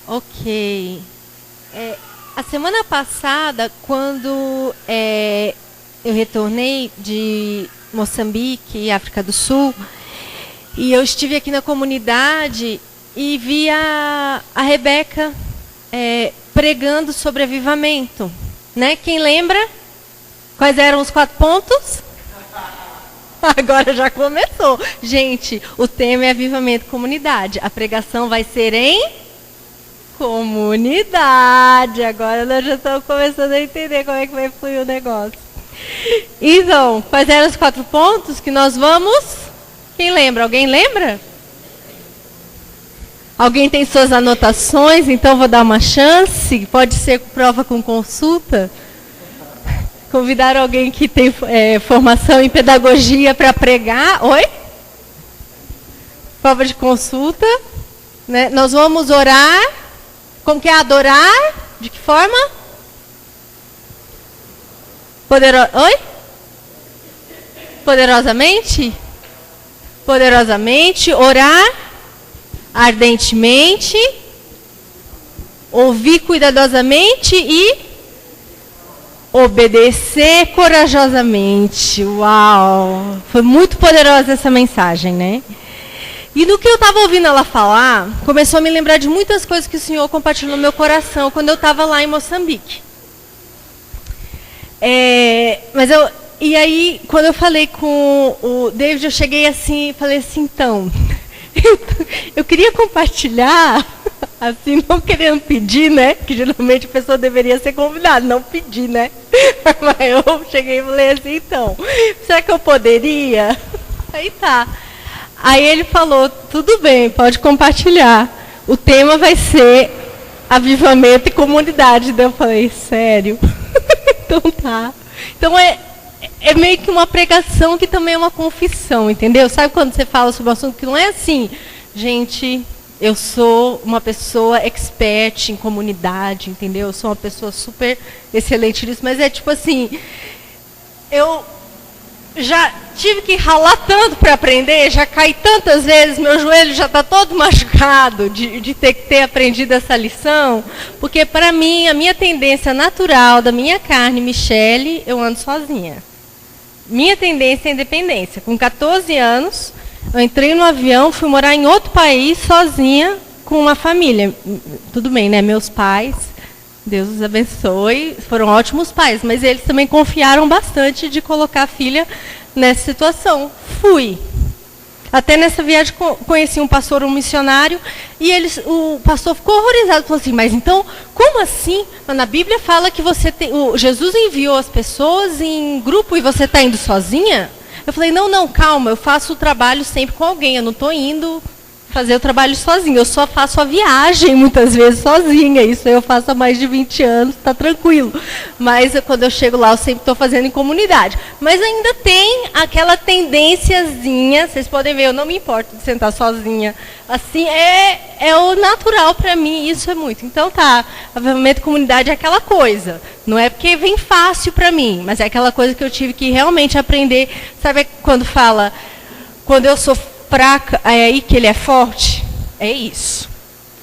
Ok. A semana passada, quando eu retornei de Moçambique e África do Sul, e eu estive aqui na comunidade e vi a Rebeca pregando sobre avivamento. Né? Quem lembra? Quais eram os 4 pontos? Agora já começou. Gente, o tema é avivamento comunidade. A pregação vai ser em comunidade. Agora nós já estamos começando a entender como é que vai fluir o negócio. Então, quais eram os 4 pontos que nós vamos? Quem lembra? Alguém lembra? Alguém tem suas anotações? Então vou dar uma chance. Pode ser prova com consulta. Convidar alguém que tem formação em pedagogia para pregar. Oi? Prova de consulta. Né? Nós vamos orar. Como que é adorar? De que forma? Oi? Poderosamente? Poderosamente. Orar ardentemente. Ouvir cuidadosamente e obedecer corajosamente. Uau! Foi muito poderosa essa mensagem, né? E no que eu estava ouvindo ela falar, começou a me lembrar de muitas coisas que o Senhor compartilhou no meu coração quando eu estava lá em Moçambique. E aí, quando eu falei com o David, eu cheguei assim e falei assim, então, eu queria compartilhar, assim, não querendo pedir, né? Que geralmente a pessoa deveria ser convidada, não pedir, né? Mas eu cheguei e falei assim, então, será que eu poderia? Aí tá. Aí ele falou, tudo bem, pode compartilhar. O tema vai ser avivamento e comunidade. Daí eu falei, sério? Então tá. Então é meio que uma pregação que também é uma confissão, entendeu? Sabe quando você fala sobre um assunto que não é assim, gente, eu sou uma pessoa expert em comunidade, entendeu? Eu sou uma pessoa super excelente nisso, mas é tipo assim, eu já tive que ralar tanto para aprender, já caí tantas vezes, meu joelho já está todo machucado de ter aprendido essa lição, porque para mim, a minha tendência natural da minha carne, Michele, eu ando sozinha. Minha tendência é independência. Com 14 anos, eu entrei no avião, fui morar em outro país sozinha com uma família. Tudo bem, né? Meus pais, Deus os abençoe, foram ótimos pais, mas eles também confiaram bastante de colocar a filha nessa situação. Fui. Até nessa viagem conheci um pastor, um missionário, e o pastor ficou horrorizado, falou assim, mas então, como assim? Mas na Bíblia fala que Jesus enviou as pessoas em grupo e você está indo sozinha? Eu falei, não, calma, eu faço o trabalho sempre com alguém, eu não estou indo fazer o trabalho sozinha, eu só faço a viagem muitas vezes sozinha, isso eu faço há mais de 20 anos, está tranquilo. Mas quando eu chego lá, eu sempre estou fazendo em comunidade. Mas ainda tem aquela tendênciazinha, vocês podem ver, eu não me importo de sentar sozinha. Assim, é o natural para mim, isso é muito. Então tá, avivamento comunidade é aquela coisa, não é porque vem fácil para mim, mas é aquela coisa que eu tive que realmente aprender. Sabe quando fala, quando eu sou fraca, é aí que ele é forte? É isso.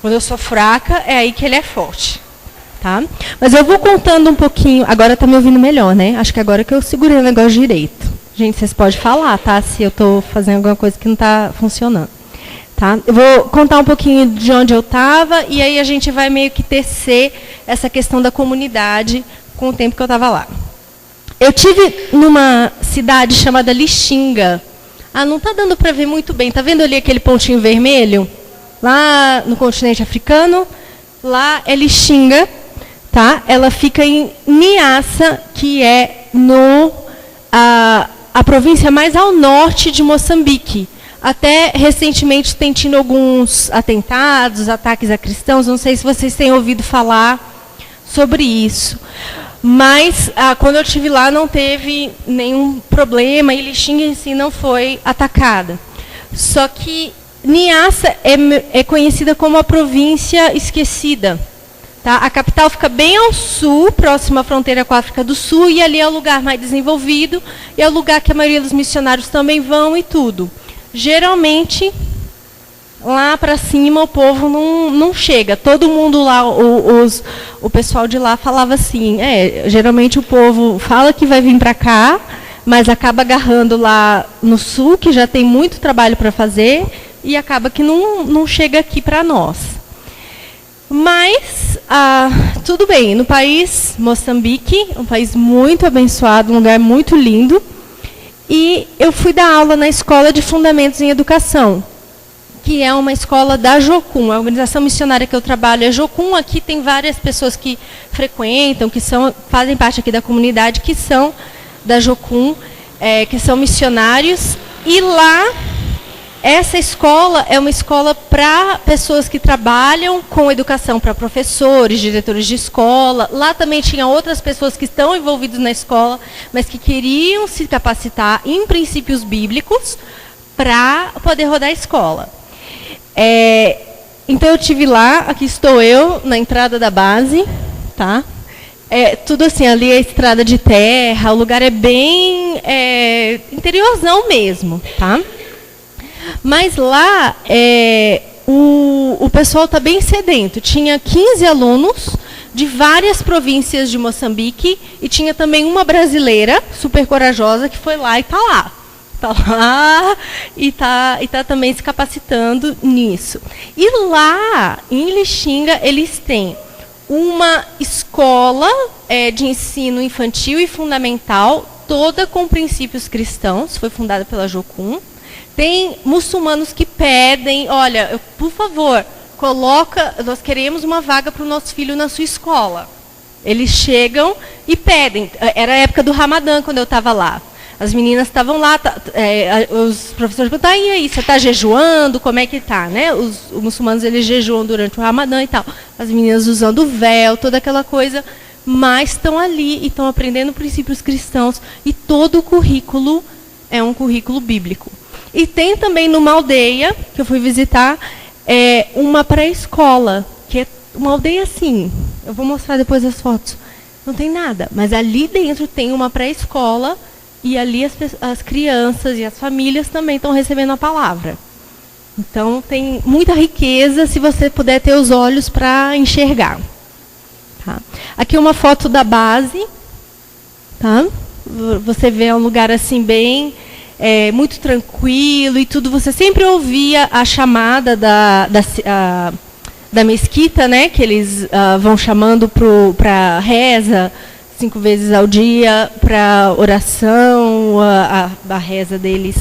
Quando eu sou fraca, é aí que ele é forte. Tá? Mas eu vou contando um pouquinho. Agora está me ouvindo melhor, né? Acho que agora que eu segurei o negócio direito. Gente, vocês podem falar, tá? Se eu estou fazendo alguma coisa que não está funcionando. Tá? Eu vou contar um pouquinho de onde eu estava e aí a gente vai meio que tecer essa questão da comunidade com o tempo que eu estava lá. Eu tive numa cidade chamada Lixinga. Não está dando para ver muito bem. Está vendo ali aquele pontinho vermelho? Lá no continente africano, lá é Lixinga, tá? Ela fica em Niassa, que é a província mais ao norte de Moçambique. Até recentemente tem tido alguns atentados, ataques a cristãos. Não sei se vocês têm ouvido falar sobre isso. Mas, quando eu estive lá, não teve nenhum problema e Lixinga em si não foi atacada. Só que Niassa é conhecida como a província esquecida. Tá? A capital fica bem ao sul, próxima à fronteira com a África do Sul, e ali é o lugar mais desenvolvido, e é o lugar que a maioria dos missionários também vão e tudo. Geralmente, lá para cima o povo não chega. Todo mundo lá, o pessoal de lá falava assim, geralmente o povo fala que vai vir para cá, mas acaba agarrando lá no sul, que já tem muito trabalho para fazer, e acaba que não chega aqui para nós. Mas, tudo bem, no país, Moçambique, um país muito abençoado, um lugar muito lindo, e eu fui dar aula na Escola de Fundamentos em Educação, que é uma escola da Jocum, a organização missionária que eu trabalho é Jocum. Aqui tem várias pessoas que frequentam, fazem parte aqui da comunidade, que são da Jocum, que são missionários. E lá, essa escola é uma escola para pessoas que trabalham com educação, para professores, diretores de escola. Lá também tinha outras pessoas que estão envolvidas na escola, mas que queriam se capacitar em princípios bíblicos para poder rodar a escola. Então eu estive lá, aqui estou eu, na entrada da base, tá? Tudo assim, ali é estrada de terra, o lugar é bem interiorzão mesmo, tá? Mas lá, o pessoal está bem sedento. Tinha 15 alunos de várias províncias de Moçambique e tinha também uma brasileira, super corajosa, que foi lá e está lá. Está lá e tá também se capacitando nisso. E lá, em Lixinga, eles têm uma escola de ensino infantil e fundamental, toda com princípios cristãos, foi fundada pela Jocum. Tem muçulmanos que pedem, olha, por favor, nós queremos uma vaga para o nosso filho na sua escola. Eles chegam e pedem. Era a época do Ramadã, quando eu estava lá. As meninas estavam lá, os professores perguntavam, e aí, você está jejuando? Como é que está? Né? Os muçulmanos, eles jejuam durante o Ramadã e tal. As meninas usando véu, toda aquela coisa, mas estão ali e estão aprendendo princípios cristãos. E todo o currículo é um currículo bíblico. E tem também numa aldeia, que eu fui visitar, uma pré-escola, que é uma aldeia assim, eu vou mostrar depois as fotos, não tem nada, mas ali dentro tem uma pré-escola, e ali as crianças e as famílias também estão recebendo a palavra. Então, tem muita riqueza, se você puder ter os olhos para enxergar. Tá? Aqui uma foto da base. Tá? Você vê um lugar assim bem... muito tranquilo e tudo. Você sempre ouvia a chamada da mesquita, né? Que eles vão chamando para reza 5 vezes ao dia, para oração, a reza deles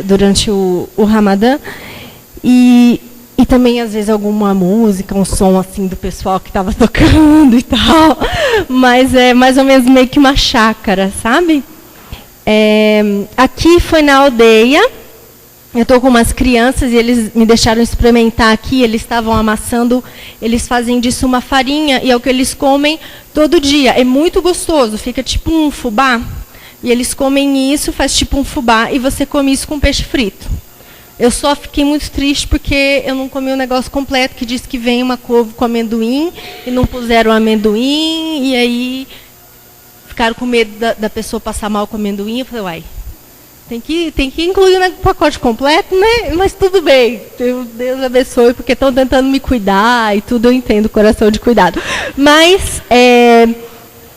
durante o Ramadã. E também, às vezes, alguma música, um som assim do pessoal que estava tocando e tal. Mas é mais ou menos meio que uma chácara, sabe? Aqui foi na aldeia. Eu estou com umas crianças e eles me deixaram experimentar aqui. Eles estavam amassando, eles fazem disso uma farinha e é o que eles comem todo dia. É muito gostoso, fica tipo um fubá. E eles comem isso, faz tipo um fubá e você come isso com peixe frito. Eu só fiquei muito triste porque eu não comi o negócio completo, que diz que vem uma couve com amendoim e não puseram amendoim e aí ficaram com medo da pessoa passar mal com amendoim. Eu falei, uai, tem que incluir no pacote completo, né? Mas tudo bem, Deus abençoe, porque estão tentando me cuidar e tudo, eu entendo o coração de cuidado. Mas,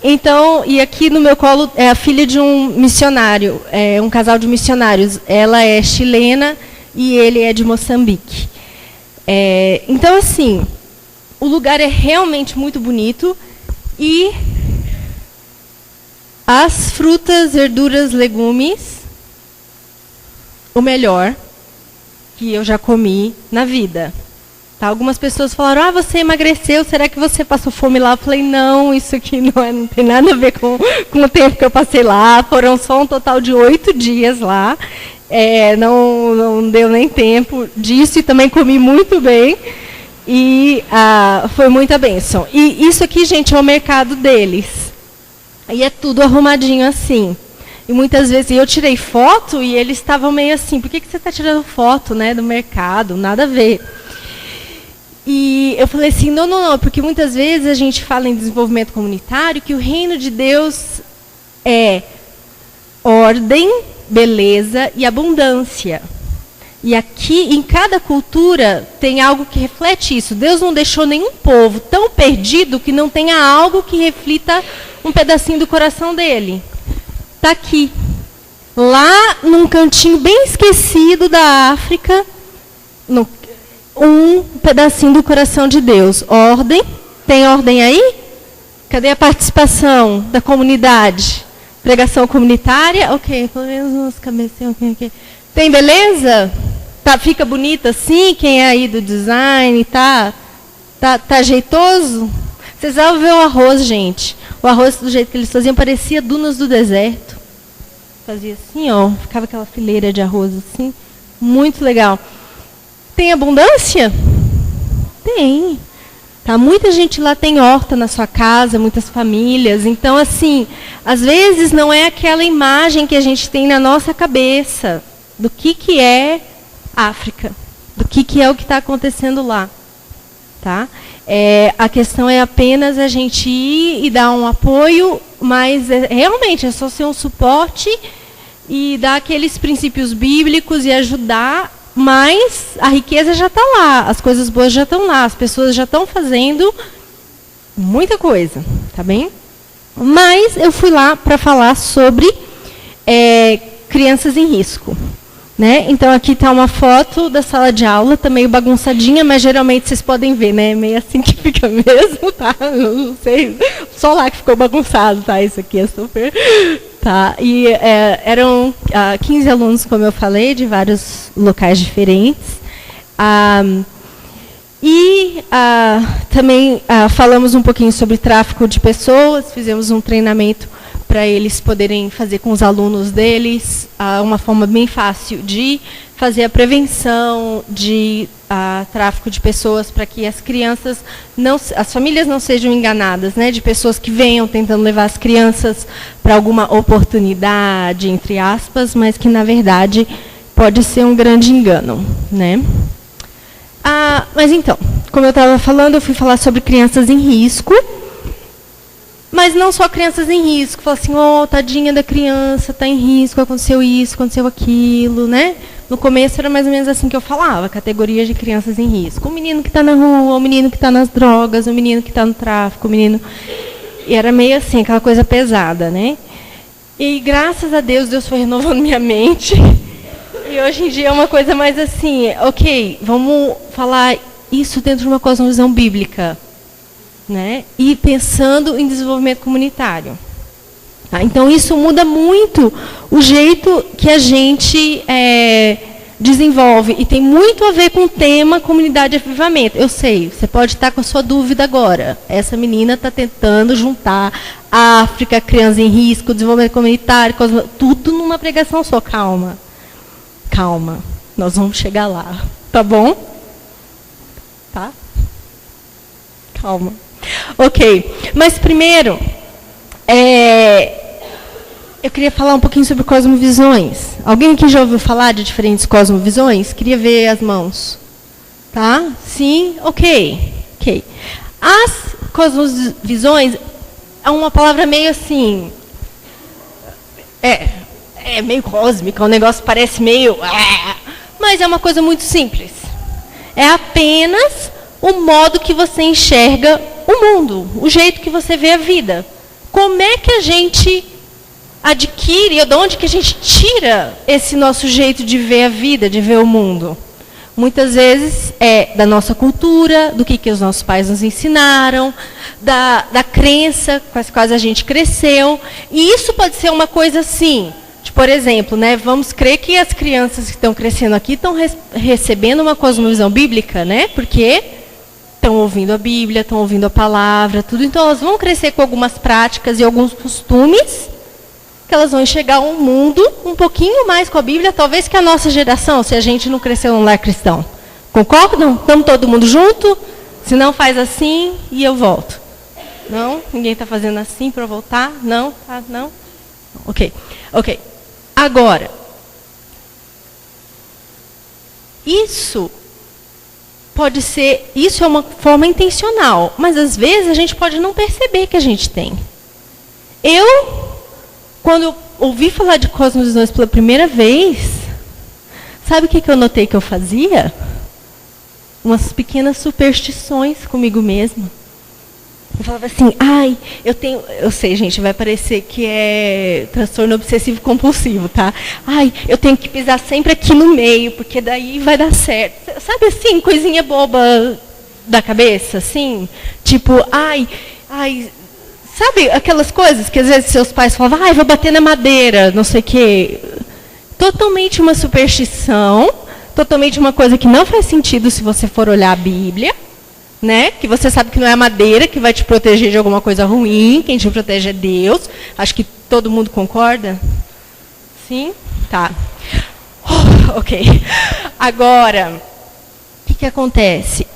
então, e aqui no meu colo é a filha de um missionário, um casal de missionários. Ela é chilena e ele é de Moçambique. Então, assim, o lugar é realmente muito bonito e as frutas, verduras, legumes, o melhor que eu já comi na vida. Tá? Algumas pessoas falaram, você emagreceu, será que você passou fome lá? Eu falei, não, isso aqui não tem nada a ver com o tempo que eu passei lá. Foram só um total de 8 dias lá. Não deu nem tempo disso e também comi muito bem. E foi muita bênção. E isso aqui, gente, é o mercado deles. E é tudo arrumadinho assim. E muitas vezes eu tirei foto e eles estavam meio assim, por que você está tirando foto, né, do mercado? Nada a ver. E eu falei assim, não, porque muitas vezes a gente fala em desenvolvimento comunitário que o reino de Deus é ordem, beleza e abundância. E aqui, em cada cultura, tem algo que reflete isso. Deus não deixou nenhum povo tão perdido que não tenha algo que reflita um pedacinho do coração dele. Está aqui. Lá, num cantinho bem esquecido da África, um pedacinho do coração de Deus. Ordem. Tem ordem aí? Cadê a participação da comunidade? Pregação comunitária? Ok, pelo menos umas cabecinhas. Okay. Tem beleza? Tá, fica bonita assim? Quem é aí do design? Tá jeitoso? Vocês vão ver o arroz, gente. O arroz, do jeito que eles faziam, parecia dunas do deserto. Fazia assim, ó. Ficava aquela fileira de arroz assim. Muito legal. Tem abundância? Tem. Tá, muita gente lá tem horta na sua casa, muitas famílias. Então, assim, às vezes não é aquela imagem que a gente tem na nossa cabeça do que é África, do que é o que está acontecendo lá. Tá? A questão é apenas a gente ir e dar um apoio, mas realmente é só ser um suporte e dar aqueles princípios bíblicos e ajudar, mas a riqueza já está lá, as coisas boas já estão lá, as pessoas já estão fazendo muita coisa, tá bem? Mas eu fui lá para falar sobre crianças em risco. Né? Então, aqui está uma foto da sala de aula, está meio bagunçadinha, mas geralmente vocês podem ver, né? Meio assim que fica mesmo, tá? Não sei, só lá que ficou bagunçado, tá? Isso aqui é super... Tá? E eram 15 alunos, como eu falei, de vários locais diferentes. Também falamos um pouquinho sobre tráfico de pessoas, fizemos um treinamento para eles poderem fazer com os alunos deles uma forma bem fácil de fazer a prevenção de tráfico de pessoas, para que as crianças, as famílias não sejam enganadas, né, de pessoas que venham tentando levar as crianças para alguma oportunidade, entre aspas, mas que, na verdade, pode ser um grande engano. Né? Mas, então, como eu estava falando, eu fui falar sobre crianças em risco. Mas não só crianças em risco. Fala assim, tadinha da criança, está em risco, aconteceu isso, aconteceu aquilo, né? No começo era mais ou menos assim que eu falava, categorias de crianças em risco. O menino que está na rua, o menino que está nas drogas, o menino que está no tráfico, o menino... E era meio assim, aquela coisa pesada, né? E graças a Deus, Deus foi renovando minha mente. E hoje em dia é uma coisa mais assim, ok, vamos falar isso dentro de uma cosmovisão bíblica. Né? E pensando em desenvolvimento comunitário. Tá? Então, isso muda muito o jeito que a gente desenvolve. E tem muito a ver com o tema comunidade e avivamento. Eu sei, você pode estar com a sua dúvida agora. Essa menina está tentando juntar África, crianças em risco, desenvolvimento comunitário, tudo numa pregação só. Calma. Calma. Nós vamos chegar lá. Tá bom? Tá? Calma. Ok, mas primeiro, eu queria falar um pouquinho sobre cosmovisões. Alguém aqui já ouviu falar de diferentes cosmovisões? Queria ver as mãos. Tá? Sim? Ok. As cosmovisões é uma palavra meio assim... É meio cósmica, o negócio parece meio... Mas é uma coisa muito simples. É apenas o modo que você enxerga o mundo, o jeito que você vê a vida. Como é que a gente adquire, ou de onde que a gente tira esse nosso jeito de ver a vida, de ver o mundo? Muitas vezes é da nossa cultura, do que os nossos pais nos ensinaram, da crença com as quais a gente cresceu. E isso pode ser uma coisa assim, de, por exemplo, né, vamos crer que as crianças que estão crescendo aqui estão recebendo uma cosmovisão bíblica, né? Porque estão ouvindo a Bíblia, estão ouvindo a palavra, tudo. Então, elas vão crescer com algumas práticas e alguns costumes, que elas vão enxergar um mundo um pouquinho mais com a Bíblia, talvez que a nossa geração, se a gente não cresceu num lar cristão. Concordam? Estamos todo mundo junto? Se não, faz assim e eu volto. Não? Ninguém está fazendo assim para eu voltar? Não? Tá? Não? Ok. Agora, isso é uma forma intencional, mas às vezes a gente pode não perceber que a gente tem. Quando eu ouvi falar de cosmovisões pela primeira vez, Sabe o que eu notei que eu fazia? Umas pequenas superstições comigo mesma. Eu falava assim, eu sei, gente, vai parecer que é transtorno obsessivo compulsivo, tá? Eu tenho que pisar sempre aqui no meio, porque daí vai dar certo. Sabe assim, coisinha boba da cabeça, assim? Tipo, sabe aquelas coisas que às vezes seus pais falavam, vou bater na madeira, não sei o quê. Totalmente uma superstição, totalmente uma coisa que não faz sentido se você for olhar a Bíblia. Né? Que você sabe que não é a madeira que vai te proteger de alguma coisa ruim, quem te protege é Deus. Acho que todo mundo concorda? Sim? Tá. Ok. Agora, o que acontece?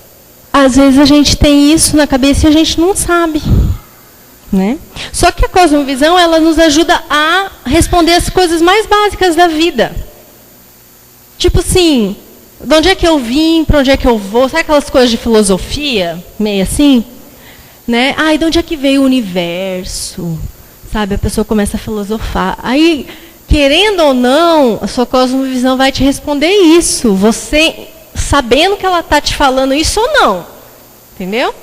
Às vezes a gente tem isso na cabeça e a gente não sabe. Né? Só que a cosmovisão, ela nos ajuda a responder as coisas mais básicas da vida. Tipo assim, de onde é que eu vim, para onde é que eu vou? Sabe aquelas coisas de filosofia, meio assim? Né? De onde é que veio o universo? Sabe, a pessoa começa a filosofar. Aí, querendo ou não, a sua cosmovisão vai te responder isso. Você sabendo que ela está te falando isso ou não. Entendeu?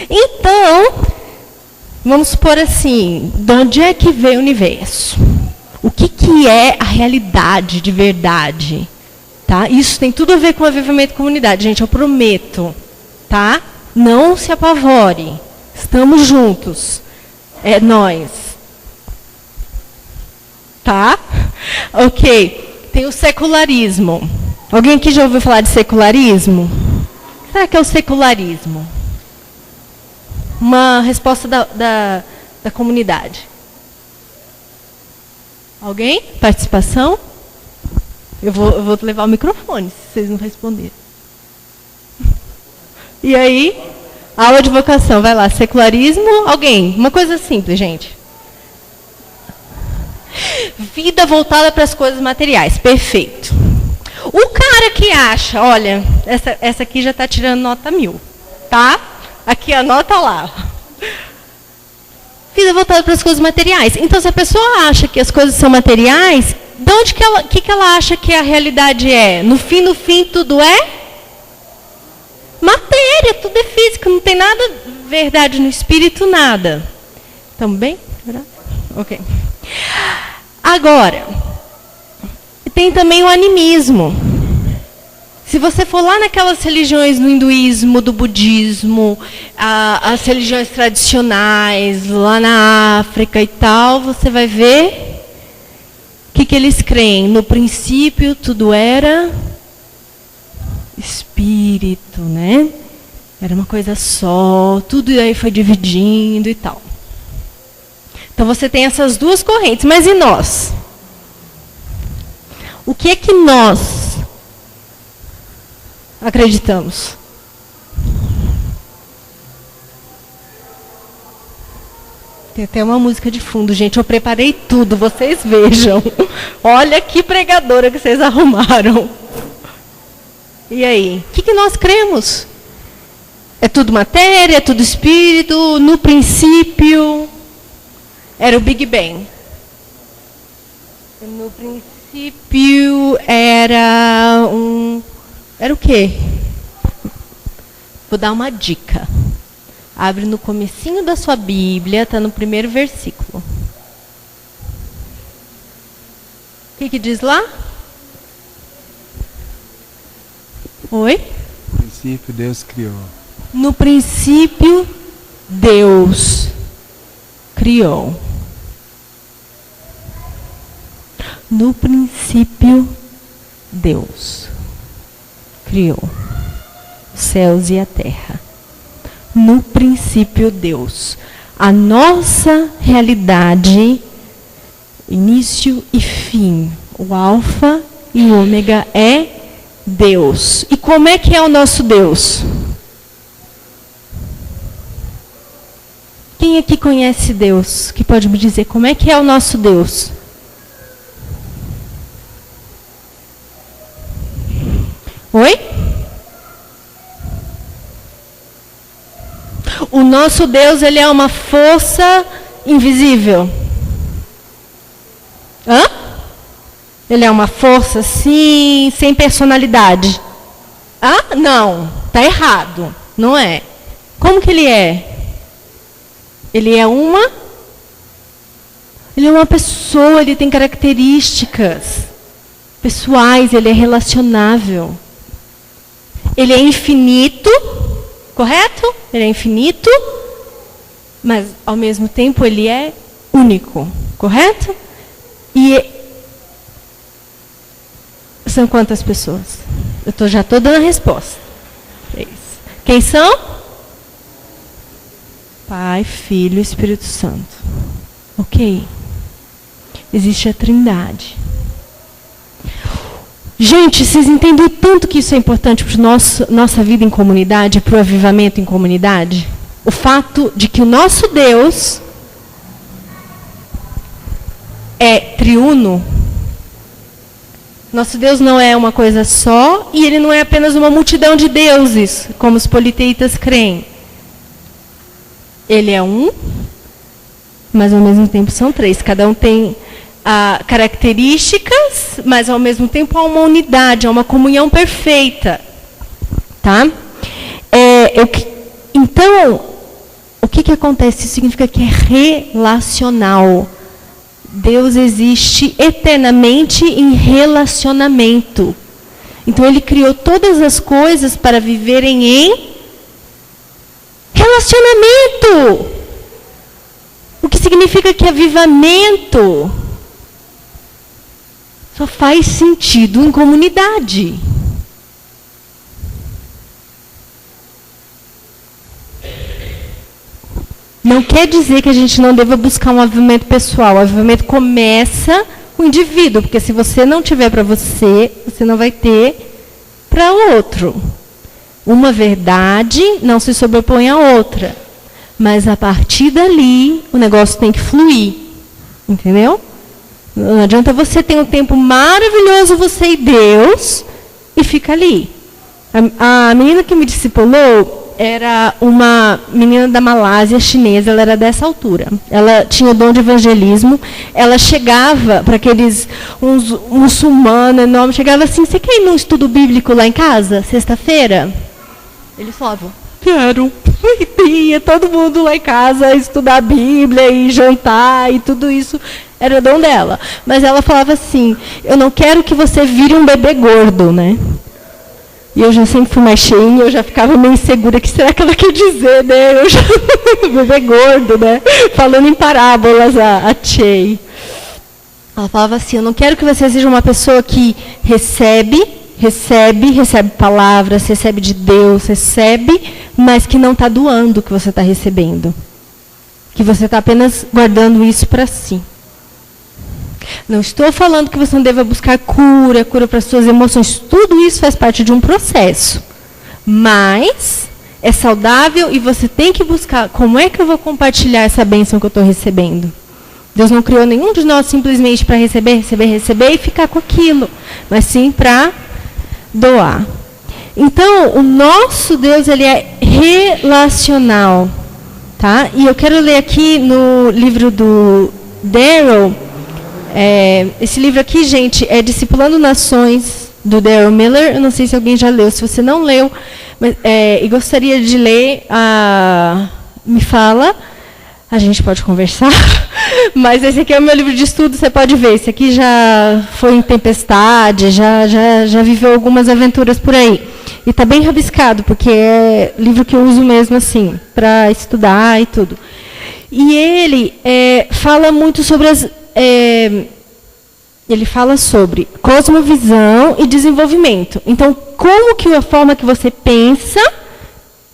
Então, vamos supor assim, de onde é que veio o universo? O que é a realidade de verdade? Tá? Isso tem tudo a ver com o avivamento de comunidade, gente, eu prometo. Tá? Não se apavore. Estamos juntos. É nós. Tá? Ok. Tem o secularismo. Alguém aqui já ouviu falar de secularismo? O que será que é o secularismo? Uma resposta da comunidade. Alguém? Participação? Eu vou levar o microfone, se vocês não responderem. E aí, aula de vocação, vai lá, secularismo, alguém? Uma coisa simples, gente. Vida voltada para as coisas materiais, perfeito. O cara que acha, olha, essa aqui já está tirando nota 1000, tá? Aqui, anota lá. Vida voltada para as coisas materiais. Então, se a pessoa acha que as coisas são materiais, de onde que ela acha que a realidade é? No fim, tudo é matéria, tudo é físico, não tem nada verdade no espírito, nada. Também? Ok. Agora, tem também o animismo. Se você for lá naquelas religiões do hinduísmo, do budismo, as religiões tradicionais, lá na África e tal, você vai ver o que eles creem. No princípio, tudo era espírito, né? Era uma coisa só, tudo aí foi dividindo e tal. Então você tem essas duas correntes. Mas e nós? O que é que nós acreditamos? Tem até uma música de fundo, gente. Eu preparei tudo, vocês vejam. Olha que pregadora que vocês arrumaram. E aí? O que nós cremos? É tudo matéria, é tudo espírito? No princípio, era o Big Bang. No princípio, era o quê? Vou dar uma dica. Abre no comecinho da sua Bíblia, está no primeiro versículo. O que diz lá? Oi? No princípio, Deus criou. No princípio, Deus criou. No princípio, Deus criou os céus e a terra. No princípio, Deus. A nossa realidade, início e fim, o alfa e o ômega é Deus. E como é que é o nosso Deus? Quem aqui conhece Deus? Que pode me dizer como é que é o nosso Deus? Oi? O nosso Deus, ele é uma força invisível. Hã? Ele é uma força, sim, sem personalidade. Ah, não, está errado, não é. Como que ele é? Ele é uma pessoa, ele tem características pessoais, ele é relacionável. Ele é infinito, correto? Ele é infinito, mas ao mesmo tempo ele é único, correto? E são quantas pessoas? Eu já estou dando a resposta. 3. Quem são? Pai, Filho e Espírito Santo. Ok. Existe a Trindade. Gente, vocês entendem o tanto que isso é importante para nossa vida em comunidade, para o avivamento em comunidade? O fato de que o nosso Deus é triuno. Nosso Deus não é uma coisa só e ele não é apenas uma multidão de deuses, como os politeitas creem. Ele é um, mas ao mesmo tempo são 3. Cada um tem características, mas ao mesmo tempo há uma unidade, há uma comunhão perfeita. Tá? Então, o que acontece? Isso significa que é relacional. Deus existe eternamente em relacionamento. Então, Ele criou todas as coisas para viverem em relacionamento. O que significa que avivamento só faz sentido em comunidade. Não quer dizer que a gente não deva buscar um avivamento pessoal. O avivamento começa com o indivíduo, porque se você não tiver para você, você não vai ter para o outro. Uma verdade não se sobrepõe à outra. Mas a partir dali, o negócio tem que fluir. Entendeu? Não adianta você ter um tempo maravilhoso, você e Deus, e fica ali. A menina que me discipulou era uma menina da Malásia, chinesa, ela era dessa altura. Ela tinha o dom de evangelismo, ela chegava para aqueles uns muçulmanos enormes, chegava assim, você quer ir num estudo bíblico lá em casa, sexta-feira? Eles falavam, quero. E ia todo mundo lá em casa estudar a Bíblia e jantar e tudo isso era dom dela. Mas ela falava assim, eu não quero que você vire um bebê gordo, né? E eu já sempre fui mais cheinha, eu já ficava meio insegura. O que será que ela quer dizer, né? Eu já bebê gordo, né? Falando em parábolas, a Chey. Ela falava assim, eu não quero que você seja uma pessoa que recebe palavras, recebe de Deus, mas que não está doando o que você está recebendo. Que você está apenas guardando isso para si. Não estou falando que você não deva buscar cura para as suas emoções. Tudo isso faz parte de um processo. Mas é saudável e você tem que buscar como é que eu vou compartilhar essa bênção que eu estou recebendo. Deus não criou nenhum de nós simplesmente para receber e ficar com aquilo. Mas sim para doar. Então, o nosso Deus, ele é relacional. Tá? E eu quero ler aqui no livro do Darrell. Esse livro aqui, gente, é Discipulando Nações, do Darrell Miller. Eu não sei se alguém já leu. Se você não leu e gostaria de ler, me fala. A gente pode conversar. Mas esse aqui é o meu livro de estudo, você pode ver. Esse aqui já foi em tempestade, já viveu algumas aventuras por aí. E está bem rabiscado, porque é livro que eu uso mesmo assim, para estudar e tudo. E ele fala muito sobre ele fala sobre cosmovisão e desenvolvimento. Então, como que a forma que você pensa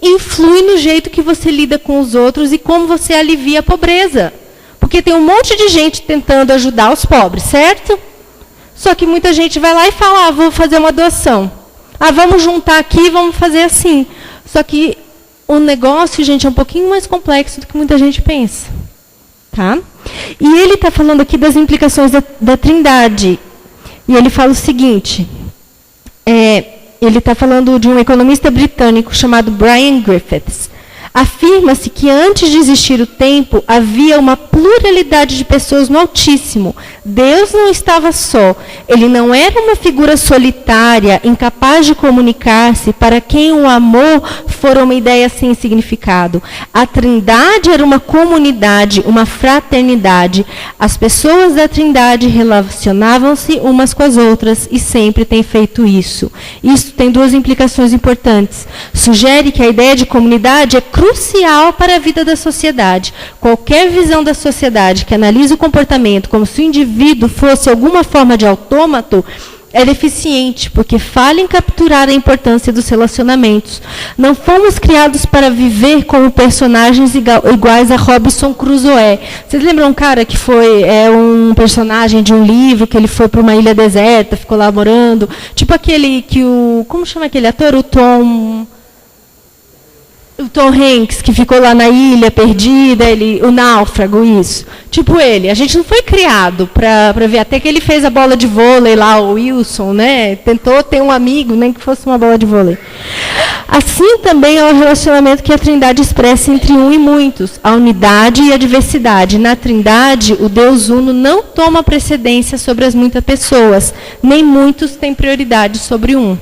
influi no jeito que você lida com os outros e como você alivia a pobreza. Porque tem um monte de gente tentando ajudar os pobres, certo? Só que muita gente vai lá e fala, vou fazer uma doação. Vamos juntar aqui, vamos fazer assim. Só que o negócio, gente, é um pouquinho mais complexo do que muita gente pensa. Tá? E ele está falando aqui das implicações da Trindade. E ele fala o seguinte, ele está falando de um economista britânico chamado Brian Griffiths. Afirma-se que antes de existir o tempo, havia uma pluralidade de pessoas no Altíssimo. Deus não estava só. Ele não era uma figura solitária, incapaz de comunicar-se, para quem o amor fora uma ideia sem significado. A Trindade era uma comunidade, uma fraternidade. As pessoas da Trindade relacionavam-se umas com as outras e sempre têm feito isso. Isso tem duas implicações importantes. Sugere que a ideia de comunidade é crucial para a vida da sociedade. Qualquer visão da sociedade que analise o comportamento como se o indivíduo fosse alguma forma de autômato é deficiente, porque falha em capturar a importância dos relacionamentos. Não fomos criados para viver como personagens iguais a Robinson Crusoe. Vocês lembram um cara que foi um personagem de um livro, que ele foi para uma ilha deserta, ficou lá morando? Tipo aquele que como chama aquele ator? O Tom Hanks, que ficou lá na ilha, perdida, o náufrago, isso. Tipo ele. A gente não foi criado para ver, até que ele fez a bola de vôlei lá, o Wilson, né? Tentou ter um amigo, nem que fosse uma bola de vôlei. Assim também é o relacionamento que a Trindade expressa entre um e muitos, a unidade e a diversidade. Na Trindade, o Deus Uno não toma precedência sobre as muitas pessoas, nem muitos têm prioridade sobre um.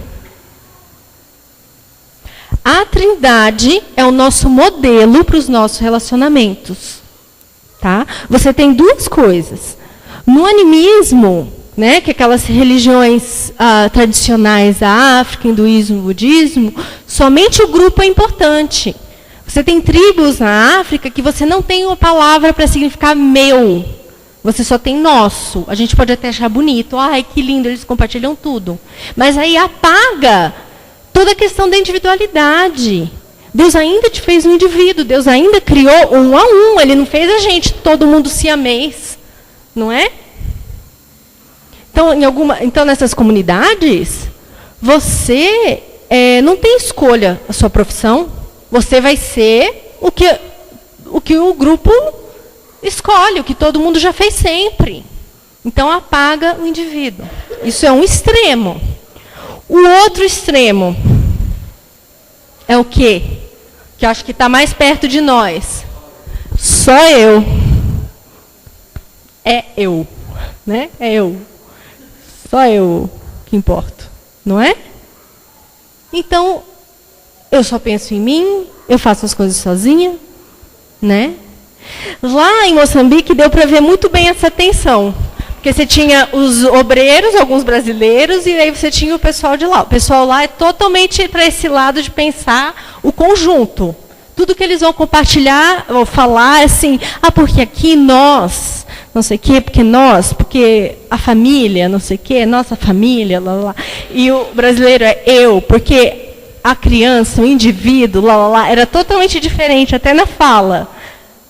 A Trindade é o nosso modelo para os nossos relacionamentos. Tá? Você tem duas coisas. No animismo, né, que é aquelas religiões tradicionais da África, hinduísmo, budismo, somente o grupo é importante. Você tem tribos na África que você não tem uma palavra para significar meu. Você só tem nosso. A gente pode até achar bonito. Ai, que lindo, eles compartilham tudo. Mas aí apaga toda a questão da individualidade. Deus ainda te fez um indivíduo, Deus ainda criou um a um. Ele não fez a gente, todo mundo siamês, não é? Então, nessas comunidades, você não tem escolha a sua profissão. Você vai ser o que o grupo escolhe, o que todo mundo já fez sempre. Então, apaga o indivíduo. Isso é um extremo. O outro extremo é o quê? Que eu acho que está mais perto de nós. Só eu. É eu. Né? É eu. Só eu que importo. Não é? Então, eu só penso em mim, eu faço as coisas sozinha. Né? Lá em Moçambique deu para ver muito bem essa tensão. Porque você tinha os obreiros, alguns brasileiros, e aí você tinha o pessoal de lá. O pessoal lá é totalmente para esse lado de pensar o conjunto. Tudo que eles vão compartilhar, ou falar, assim, porque aqui nós, não sei o quê, porque a família, não sei o quê, nossa família, lá, lá. E o brasileiro é eu, porque a criança, o indivíduo, lá, lá, lá, era totalmente diferente, até na fala.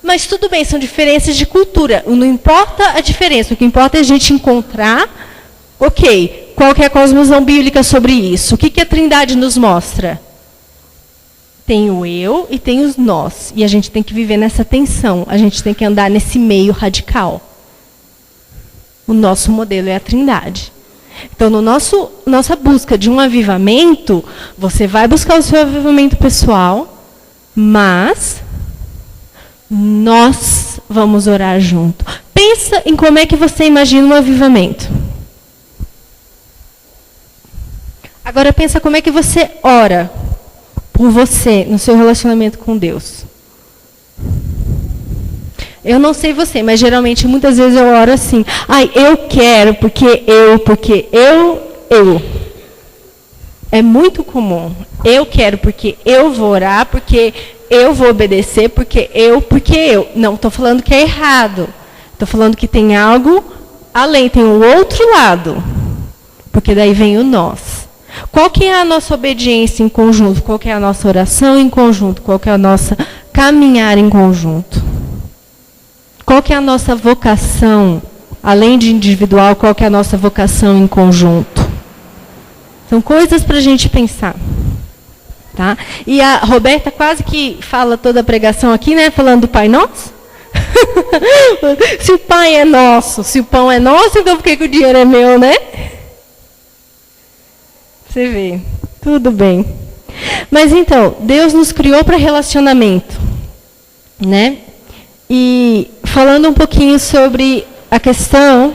Mas tudo bem, são diferenças de cultura. Não importa a diferença, o que importa é a gente encontrar, ok, qual que é a cosmovisão bíblica sobre isso? O que a Trindade nos mostra? Tem o eu e tem os nós. E a gente tem que viver nessa tensão, a gente tem que andar nesse meio radical. O nosso modelo é a Trindade. Então, nossa busca de um avivamento, você vai buscar o seu avivamento pessoal, mas nós vamos orar junto. Pensa em como é que você imagina um avivamento. Agora pensa como é que você ora por você, no seu relacionamento com Deus. Eu não sei você, mas geralmente, muitas vezes eu oro assim. Eu quero, porque eu. É muito comum. Eu quero, porque eu vou orar, porque eu vou obedecer, porque eu. Não, estou falando que é errado. Estou falando que tem algo além, tem o outro lado. Porque daí vem o nós. Qual que é a nossa obediência em conjunto? Qual que é a nossa oração em conjunto? Qual que é a nossa caminhar em conjunto? Qual que é a nossa vocação, além de individual, qual que é a nossa vocação em conjunto? São coisas para a gente pensar. Tá? E a Roberta quase que fala toda a pregação aqui, né, falando do Pai Nosso. Se o Pai é nosso, se o pão é nosso, então por que o dinheiro é meu, né? Você vê, tudo bem. Mas então, Deus nos criou para relacionamento, né? E falando um pouquinho sobre a questão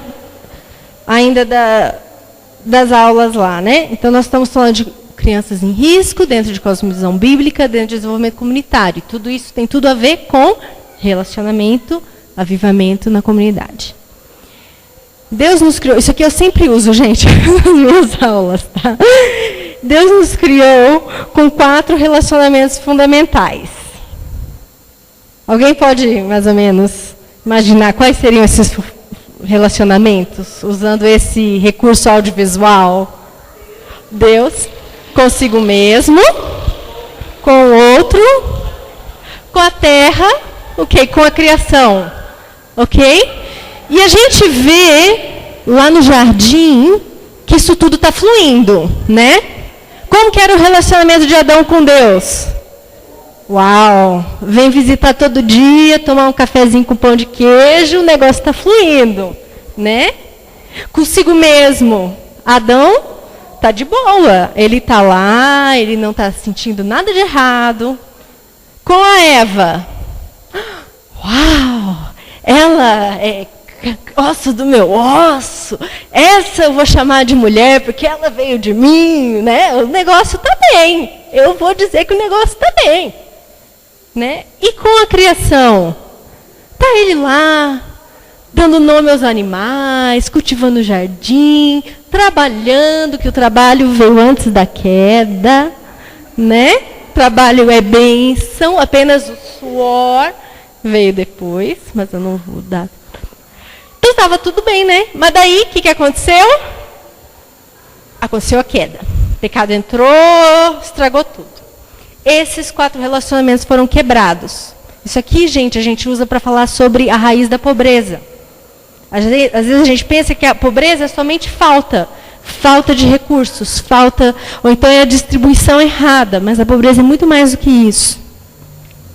ainda das aulas lá, né? Então, nós estamos falando de crianças em risco, dentro de cosmovisão bíblica, dentro de desenvolvimento comunitário. Tudo isso tem tudo a ver com relacionamento, avivamento na comunidade. Deus nos criou, isso aqui eu sempre uso, gente, nas minhas aulas, tá? Deus nos criou com 4 relacionamentos fundamentais. Alguém pode, mais ou menos, imaginar quais seriam esses relacionamentos, usando esse recurso audiovisual? Deus consigo mesmo, com o outro, com a terra, ok? Com a criação, ok? E a gente vê lá no jardim que isso tudo está fluindo, né? Como que era o relacionamento de Adão com Deus? Uau! Vem visitar todo dia, tomar um cafezinho com pão de queijo, o negócio está fluindo, né? Consigo mesmo, Adão está de boa, ele está lá, ele não está sentindo nada de errado. Com a Eva, uau! Ela é osso do meu osso, essa eu vou chamar de mulher porque ela veio de mim, né? O negócio está bem, eu vou dizer que o negócio está bem, né? E com a criação, está ele lá, dando nome aos animais, cultivando o jardim, trabalhando, que o trabalho veio antes da queda, né? Trabalho é bênção, apenas o suor veio depois, mas eu não vou dar. Então estava tudo bem, né? Mas daí, o que aconteceu? Aconteceu a queda. O pecado entrou, estragou tudo. Esses 4 relacionamentos foram quebrados. Isso aqui, gente, a gente usa para falar sobre a raiz da pobreza. Às vezes a gente pensa que a pobreza é somente falta de recursos, ou então é a distribuição errada, mas a pobreza é muito mais do que isso.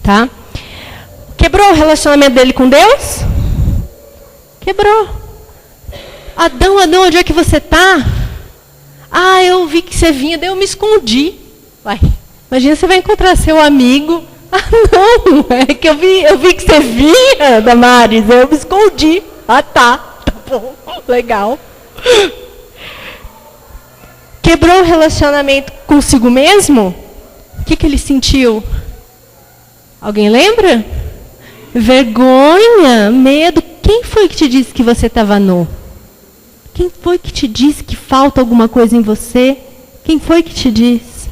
Tá? Quebrou o relacionamento dele com Deus? Quebrou. Adão, onde é que você está? Ah, eu vi que você vinha, daí eu me escondi. Vai. Imagina, você vai encontrar seu amigo. Ah, não, é que eu vi que você vinha, Damares, eu me escondi. Ah, tá bom, legal. Quebrou o relacionamento consigo mesmo? O que ele sentiu? Alguém lembra? Vergonha, medo. Quem foi que te disse que você estava nu? Quem foi que te disse que falta alguma coisa em você? Quem foi que te disse?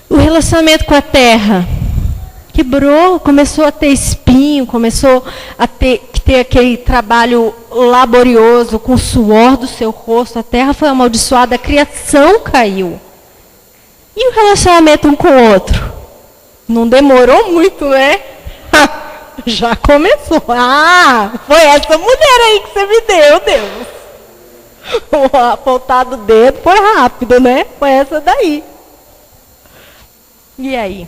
O relacionamento com a terra quebrou, começou a ter espinho, começou a ter aquele trabalho laborioso com o suor do seu rosto. A terra foi amaldiçoada, a criação caiu. E o relacionamento um com o outro? Não demorou muito, né? Já começou. Ah, foi essa mulher aí que você me deu, Deus. O apontado dedo foi rápido, né? Foi essa daí. E aí?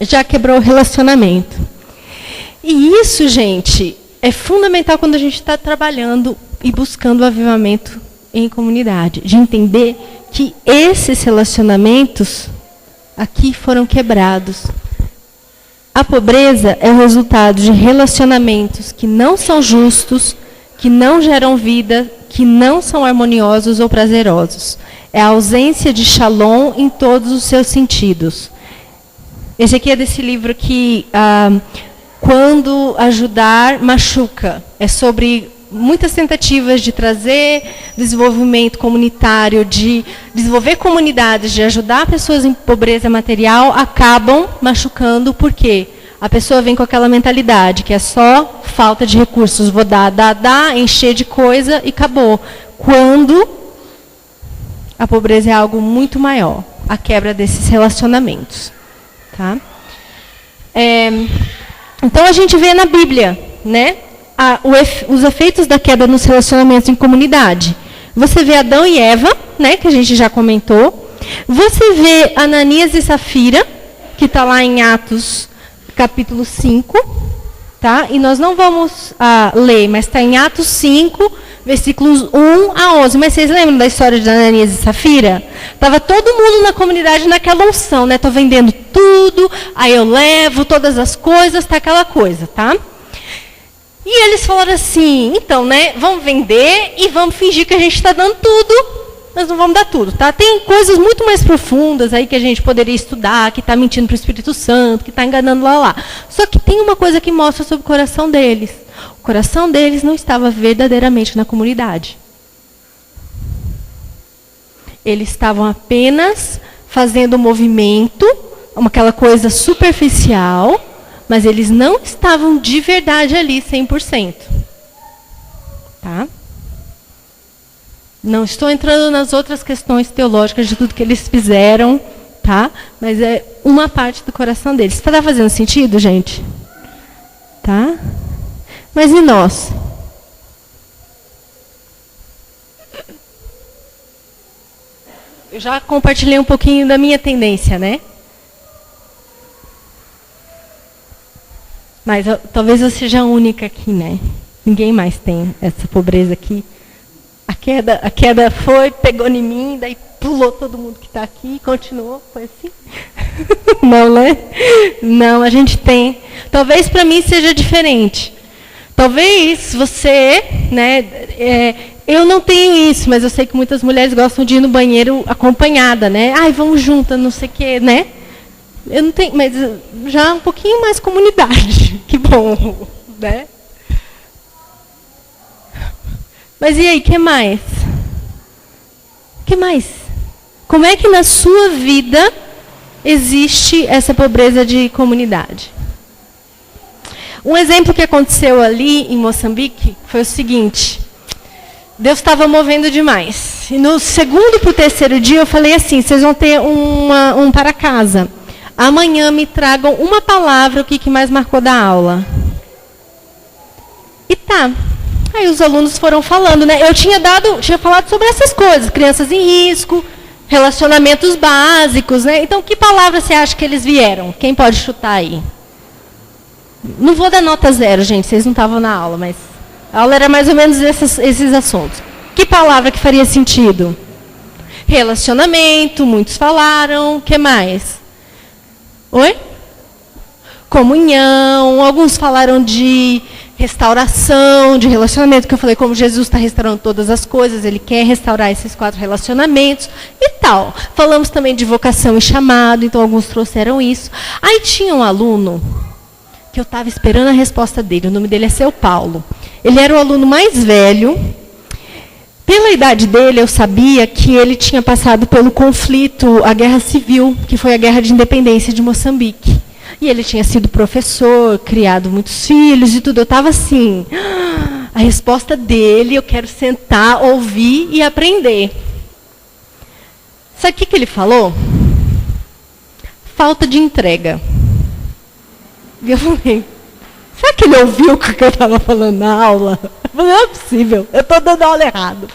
Já quebrou o relacionamento. E isso, gente, é fundamental quando a gente está trabalhando e buscando o avivamento em comunidade. De entender que esses relacionamentos aqui foram quebrados. A pobreza é o resultado de relacionamentos que não são justos, que não geram vida, que não são harmoniosos ou prazerosos. É a ausência de shalom em todos os seus sentidos. Esse aqui é desse livro que, Quando Ajudar Machuca. É sobre muitas tentativas de trazer desenvolvimento comunitário, de desenvolver comunidades, de ajudar pessoas em pobreza material, acabam machucando. Por quê? A pessoa vem com aquela mentalidade que é só falta de recursos. Vou dar, encher de coisa e acabou. Quando a pobreza é algo muito maior, a quebra desses relacionamentos. Tá? Então a gente vê na Bíblia, né? Os efeitos da queda nos relacionamentos em comunidade. Você vê Adão e Eva, né, que a gente já comentou. Você vê Ananias e Safira, que está lá em Atos, capítulo 5. Tá? E nós não vamos ler, mas está em Atos 5, versículos 1 a 11. Mas vocês lembram da história de Ananias e Safira? Estava todo mundo na comunidade naquela unção, né? Estou vendendo tudo, aí eu levo todas as coisas, tá aquela coisa, tá? E eles falaram assim, então, né, vamos vender e vamos fingir que a gente está dando tudo, mas não vamos dar tudo, tá? Tem coisas muito mais profundas aí que a gente poderia estudar, que está mentindo para o Espírito Santo, que está enganando lá. Só que tem uma coisa que mostra sobre o coração deles. O coração deles não estava verdadeiramente na comunidade. Eles estavam apenas fazendo movimento, aquela coisa superficial, mas eles não estavam de verdade ali 100%. Tá? Não estou entrando nas outras questões teológicas de tudo que eles fizeram, tá? Mas é uma parte do coração deles. Está fazendo sentido, gente? Tá? Mas e nós? Eu já compartilhei um pouquinho da minha tendência, né? Mas talvez eu seja a única aqui, né? Ninguém mais tem essa pobreza aqui. A queda foi, pegou em mim, daí pulou todo mundo que está aqui e continuou. Foi assim? Não, né? Não, a gente tem. Talvez para mim seja diferente. Talvez você, né? Eu não tenho isso, mas eu sei que muitas mulheres gostam de ir no banheiro acompanhada, né? Ai, vamos juntas, não sei o quê, né? Eu não tenho, mas já um pouquinho mais comunidade. Que bom, né? Mas e aí, o que mais? O que mais? Como é que na sua vida existe essa pobreza de comunidade? Um exemplo que aconteceu ali em Moçambique foi o seguinte. Deus estava movendo demais. E no segundo para o terceiro dia eu falei assim, vocês vão ter um para casa. Amanhã me tragam uma palavra, o que mais marcou da aula. E tá. Aí os alunos foram falando, né? Eu tinha falado sobre essas coisas, crianças em risco, relacionamentos básicos, né? Então, que palavra você acha que eles vieram? Quem pode chutar aí? Não vou dar nota 0, gente, vocês não estavam na aula, mas a aula era mais ou menos esses assuntos. Que palavra que faria sentido? Relacionamento, muitos falaram. O que mais? Oi? Comunhão, alguns falaram de restauração, de relacionamento, que eu falei, como Jesus está restaurando todas as coisas, ele quer restaurar esses 4 relacionamentos e tal. Falamos também de vocação e chamado, então alguns trouxeram isso. Aí tinha um aluno que eu estava esperando a resposta dele, o nome dele é Seu Paulo. Ele era o aluno mais velho. Pela idade dele, eu sabia que ele tinha passado pelo conflito, a guerra civil, que foi a guerra de independência de Moçambique. E ele tinha sido professor, criado muitos filhos e tudo. Eu estava assim, a resposta dele, eu quero sentar, ouvir e aprender. Sabe o que ele falou? Falta de entrega. E eu falei, será que ele ouviu o que eu estava falando na aula? Eu falei, não é possível, eu estou dando aula errado.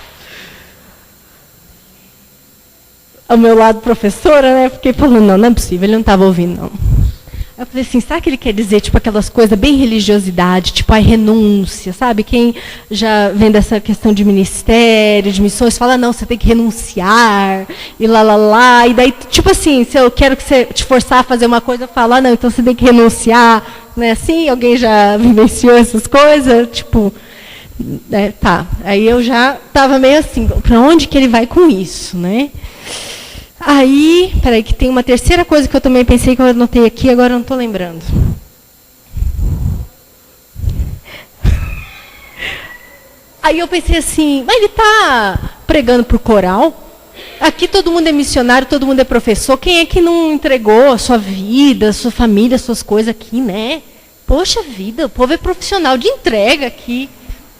Ao meu lado professora, né, fiquei falando, não é possível, ele não estava ouvindo, não. Eu falei assim, sabe o que ele quer dizer? Tipo aquelas coisas bem religiosidade, tipo a renúncia, sabe? Quem já vem dessa questão de ministério, de missões, fala, não, você tem que renunciar, e lá. E daí, tipo assim, se eu quero que você te forçar a fazer uma coisa, eu falo, não, então você tem que renunciar, né? Assim, alguém já vivenciou essas coisas? Tipo, tá. Aí eu já estava meio assim, para onde que ele vai com isso, né? Aí, peraí, que tem uma terceira coisa que eu também pensei que eu anotei aqui, agora eu não estou lembrando. Aí eu pensei assim, mas ele está pregando para o coral? Aqui todo mundo é missionário, todo mundo é professor. Quem é que não entregou a sua vida, a sua família, as suas coisas aqui, né? Poxa vida, o povo é profissional de entrega aqui.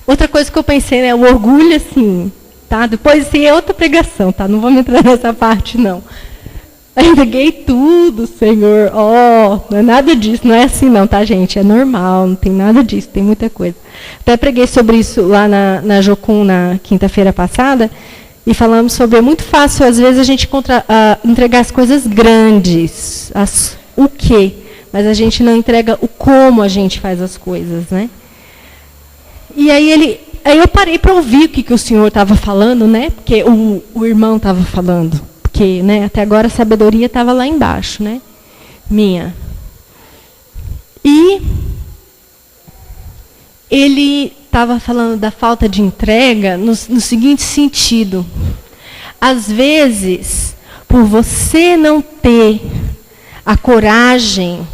Outra coisa que eu pensei, né, o orgulho, assim... Tá? Depois sim é outra pregação, tá? Não vamos entrar nessa parte, não. Eu entreguei tudo, Senhor. Não é nada disso, não é assim não, tá, gente? É normal, não tem nada disso, tem muita coisa. Até preguei sobre isso lá na Jocum, na quinta-feira passada, e falamos sobre, é muito fácil, às vezes, a gente entregar as coisas grandes, o quê, mas a gente não entrega o como a gente faz as coisas, né? E aí eu parei para ouvir o que o senhor estava falando, né? Porque o irmão estava falando. Porque, né, até agora a sabedoria estava lá embaixo, né? Minha. E ele estava falando da falta de entrega no seguinte sentido. Às vezes, por você não ter a coragem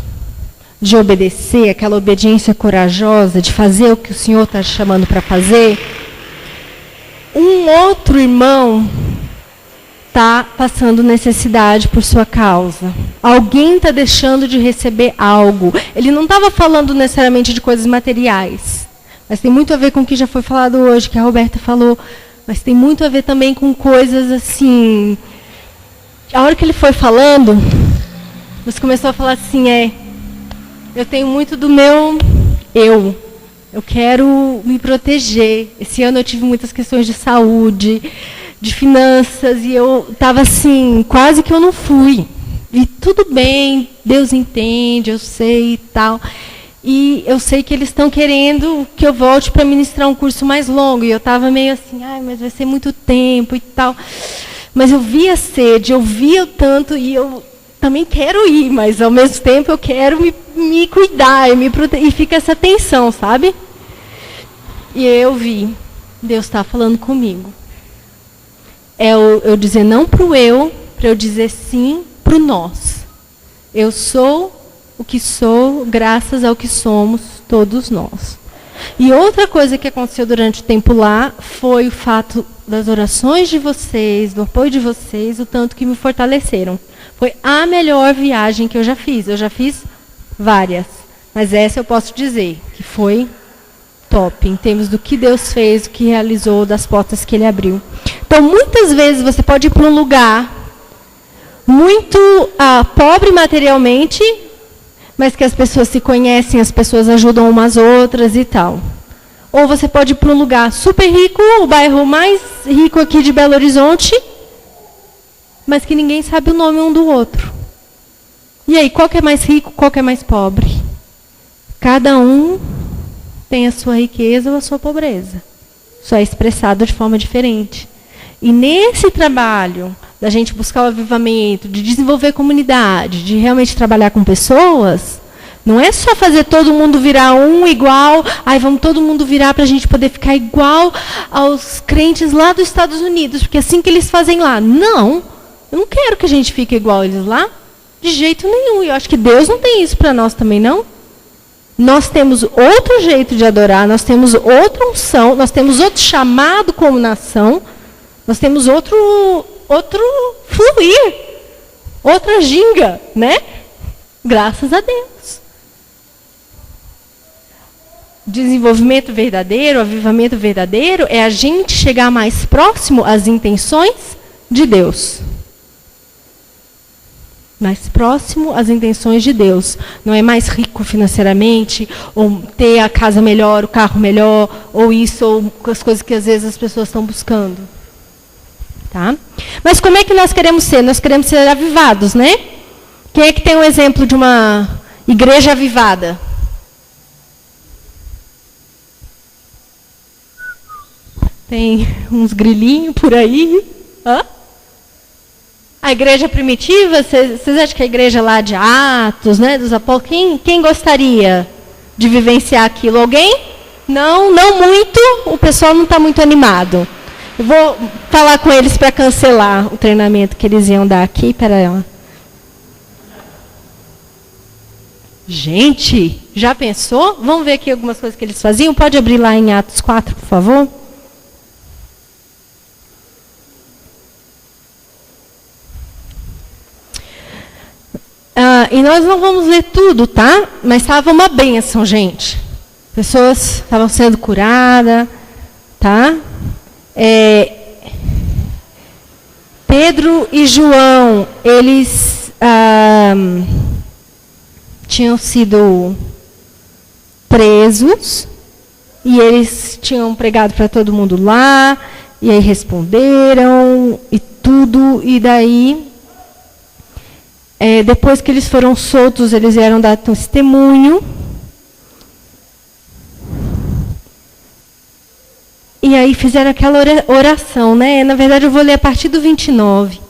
de obedecer, aquela obediência corajosa, de fazer o que o Senhor está chamando para fazer, um outro irmão está passando necessidade por sua causa. Alguém está deixando de receber algo. Ele não estava falando necessariamente de coisas materiais, mas tem muito a ver com o que já foi falado hoje, que a Roberta falou, mas tem muito a ver também com coisas assim. A hora que ele foi falando, você começou a falar assim, eu tenho muito do meu eu quero me proteger. Esse ano eu tive muitas questões de saúde, de finanças, e eu estava assim, quase que eu não fui. E tudo bem, Deus entende, eu sei e tal. E eu sei que eles estão querendo que eu volte para ministrar um curso mais longo. E eu estava meio assim, mas vai ser muito tempo e tal. Mas eu via a sede, eu via o tanto, e eu também quero ir, mas ao mesmo tempo eu quero me cuidar e me proteger. E fica essa tensão, sabe? E eu vi, Deus está falando comigo. Eu dizer não para eu dizer sim para o nós. Eu sou o que sou, graças ao que somos todos nós. E outra coisa que aconteceu durante o tempo lá foi o fato das orações de vocês, do apoio de vocês, o tanto que me fortaleceram. Foi a melhor viagem que eu já fiz. Eu já fiz várias, mas essa eu posso dizer que foi top, em termos do que Deus fez, o que realizou, das portas que Ele abriu. Então, muitas vezes você pode ir para um lugar muito pobre materialmente, mas que as pessoas se conhecem, as pessoas ajudam umas outras e tal. Ou você pode ir para um lugar super rico, o bairro mais rico aqui de Belo Horizonte, mas que ninguém sabe o nome um do outro. E aí, qual que é mais rico, qual que é mais pobre? Cada um tem a sua riqueza ou a sua pobreza. Só é expressado de forma diferente. E nesse trabalho da gente buscar o avivamento, de desenvolver comunidade, de realmente trabalhar com pessoas, não é só fazer todo mundo virar um igual, vamos todo mundo virar para a gente poder ficar igual aos crentes lá dos Estados Unidos, porque é assim que eles fazem lá. Não, eu não quero que a gente fique igual a eles lá, de jeito nenhum. E eu acho que Deus não tem isso para nós também, não. Nós temos outro jeito de adorar, nós temos outra unção, nós temos outro chamado como nação, nós temos outro fluir, outra ginga, né? Graças a Deus. Desenvolvimento verdadeiro, avivamento verdadeiro, é a gente chegar mais próximo às intenções de Deus. Mais próximo às intenções de Deus. Não é mais rico financeiramente, ou ter a casa melhor, o carro melhor, ou isso, ou as coisas que às vezes as pessoas estão buscando. Tá? Mas como é que nós queremos ser? Nós queremos ser avivados, né? Quem é que tem um exemplo de uma igreja avivada? Tem uns grilinhos por aí. Hã? A igreja primitiva, vocês acham que a igreja lá de Atos, né, dos apóstolos, quem gostaria de vivenciar aquilo? Alguém? Não muito. O pessoal não está muito animado. Eu vou falar com eles para cancelar o treinamento que eles iam dar aqui. Pera. Gente, já pensou? Vamos ver aqui algumas coisas que eles faziam? Pode abrir lá em Atos 4, por favor? E nós não vamos ler tudo, tá? Mas estava uma bênção, gente. Pessoas estavam sendo curadas, tá? Pedro e João, eles tinham sido presos e eles tinham pregado para todo mundo lá, e aí responderam e tudo, e daí depois que eles foram soltos, eles vieram dar testemunho. E aí fizeram aquela oração, né? Na verdade, eu vou ler a partir do 29.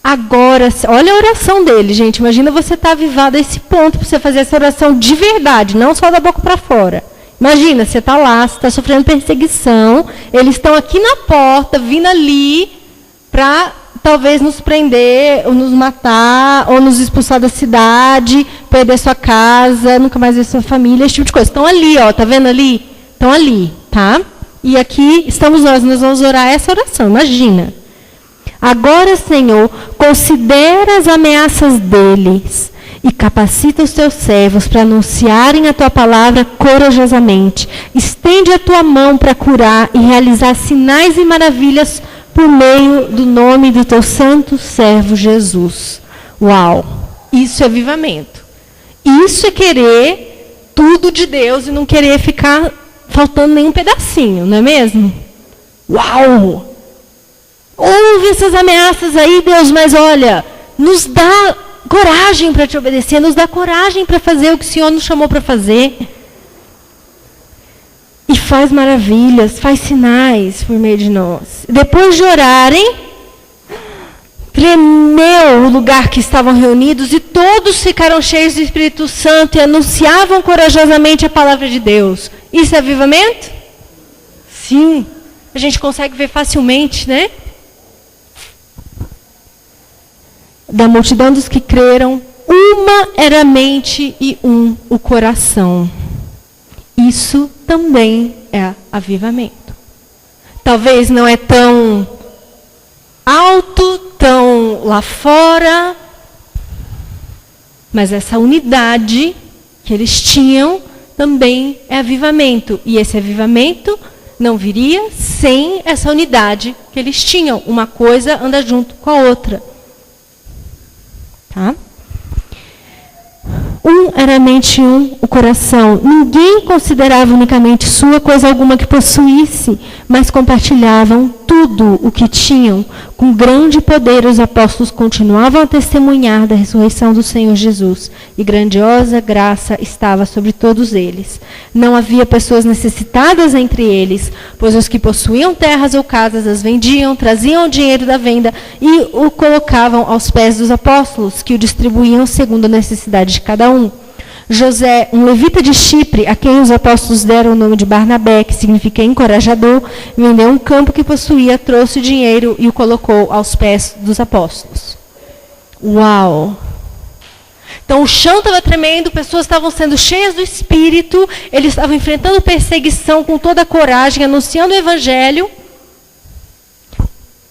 Agora, olha a oração dele, gente. Imagina você estar avivado a esse ponto para você fazer essa oração de verdade, não só da boca para fora. Imagina, você está lá, você está sofrendo perseguição, eles estão aqui na porta, vindo ali para talvez nos prender, ou nos matar, ou nos expulsar da cidade, perder sua casa, nunca mais ver sua família, esse tipo de coisa. Estão ali, ó, tá vendo ali? Estão ali, tá? E aqui estamos nós vamos orar essa oração, imagina. Agora, Senhor, considera as ameaças deles e capacita os teus servos para anunciarem a tua palavra corajosamente. Estende a tua mão para curar e realizar sinais e maravilhas por meio do nome do teu santo servo Jesus. Uau! Isso é avivamento. Isso é querer tudo de Deus e não querer ficar faltando nenhum pedacinho, não é mesmo? Uau! Ouve essas ameaças aí, Deus, mas olha, nos dá coragem para te obedecer, nos dá coragem para fazer o que o Senhor nos chamou para fazer. E faz maravilhas, faz sinais por meio de nós. Depois de orarem, tremeu o lugar que estavam reunidos e todos ficaram cheios do Espírito Santo e anunciavam corajosamente a palavra de Deus. Isso é avivamento? Sim. A gente consegue ver facilmente, né? Da multidão dos que creram, uma era a mente e um o coração. Isso também é avivamento. Talvez não é tão alto, tão lá fora, mas essa unidade que eles tinham também é avivamento. E esse avivamento não viria sem essa unidade que eles tinham. Uma coisa anda junto com a outra. Tá? Um era a mente, um o coração. Ninguém considerava unicamente sua coisa alguma que possuísse, mas compartilhavam tudo o que tinham. Com grande poder, os apóstolos continuavam a testemunhar da ressurreição do Senhor Jesus, e grandiosa graça estava sobre todos eles. Não havia pessoas necessitadas entre eles, pois os que possuíam terras ou casas as vendiam, traziam o dinheiro da venda e o colocavam aos pés dos apóstolos, que o distribuíam segundo a necessidade de cada um. José, um levita de Chipre, a quem os apóstolos deram o nome de Barnabé, que significa encorajador, vendeu um campo que possuía, trouxe o dinheiro e o colocou aos pés dos apóstolos. Uau! Então o chão estava tremendo, pessoas estavam sendo cheias do Espírito, eles estavam enfrentando perseguição com toda a coragem, anunciando o Evangelho.